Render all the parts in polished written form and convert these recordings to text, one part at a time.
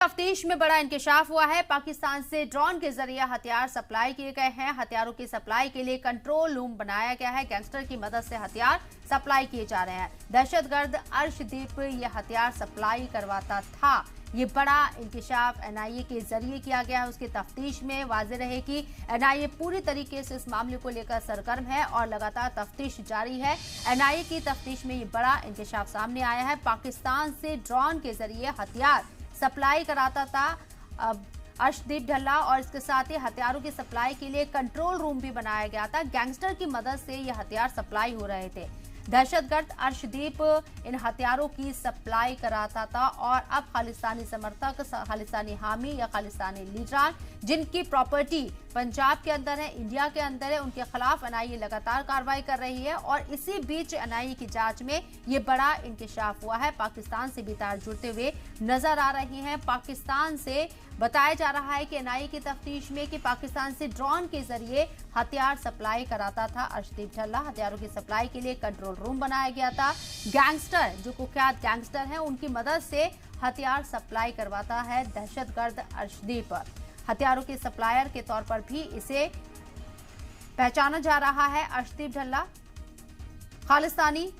तफ्तीश में बड़ा इंकशाफ हुआ है। पाकिस्तान से ड्रोन के जरिए हथियार सप्लाई किए गए हैं। हथियारों की सप्लाई के लिए कंट्रोल रूम बनाया गया है। गैंगस्टर की मदद से हथियार सप्लाई किए जा रहे हैं। दहशतगर्द अर्शदीप ये हथियार सप्लाई करवाता था। ये बड़ा इंकशाफ एनआईए के जरिए किया गया है। उसकी तफ्तीश में वाज़ेह रहे कि एनआईए पूरी तरीके से इस मामले को लेकर सरगर्म है और लगातार तफ्तीश जारी है। एनआईए की तफ्तीश में ये बड़ा इंकशाफ सामने आया है। पाकिस्तान से ड्रोन के जरिए हथियार सप्लाई कराता था अर्शदीप ढल्ला और इसके साथ ही हथियारों की सप्लाई के लिए कंट्रोल रूम भी बनाया गया था। गैंगस्टर की मदद से ये हथियार सप्लाई हो रहे थे। दहशतगर्द अर्शदीप इन हथियारों की सप्लाई कराता था और अब खालिस्तानी समर्थक, खालिस्तानी हामी या खालिस्तानी लीडरान जिनकी प्रॉपर्टी पंजाब के अंदर है, इंडिया के अंदर है, उनके खिलाफ एनआईए लगातार कार्रवाई कर रही है। और इसी बीच एनआईए की जांच में ये बड़ा इंकशाफ हुआ है। पाकिस्तान से भी तार जुड़ते हुए नजर आ रही हैं। पाकिस्तान से बताया जा रहा है कि एनआईए की तफ्तीश में कि पाकिस्तान से ड्रोन के जरिए हथियार सप्लाई कराता था अर्शदीप ढल्ला। हथियारों की सप्लाई के लिए कंट्रोल रूम बनाया गया था। गैंगस्टर जो कुख्यात गैंगस्टर हैं उनकी मदद से हथियार सप्लाई करवाता है दहशतगर्द अर्शदीप। हथियारों के सप्लायर के तौर पर भी इसे पहचाना जा रहा है। अर्शदीप ढल्ला खालिस्तानी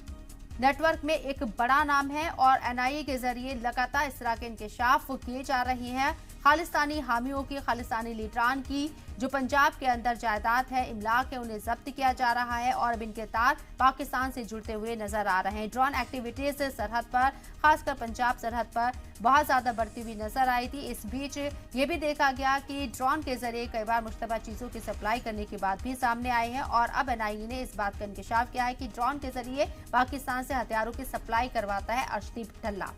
नेटवर्क में एक बड़ा नाम है और एनआईए के जरिए लगातार इस तरह के इंकशाफ किए जा रहे हैं। खालिस्तानी हामियों की, खालिस्तानी लीडरान की जो पंजाब के अंदर जायदाद है, इमलाक है, उन्हें जब्त किया जा रहा है और अब इनके तार पाकिस्तान से जुड़ते हुए नजर आ रहे हैं। ड्रोन एक्टिविटीज सरहद पर, खासकर पंजाब सरहद पर बहुत ज्यादा बढ़ती हुई नजर आई थी। इस बीच ये भी देखा गया कि ड्रोन के जरिए कई बार मुश्तबा चीजों की सप्लाई करने की बात भी सामने आई है और अब एनआईए ने इस बात का इंकशाफ किया है कि ड्रोन के जरिए पाकिस्तान से हथियारों की सप्लाई करवाता है अर्शदीप ढल्ला।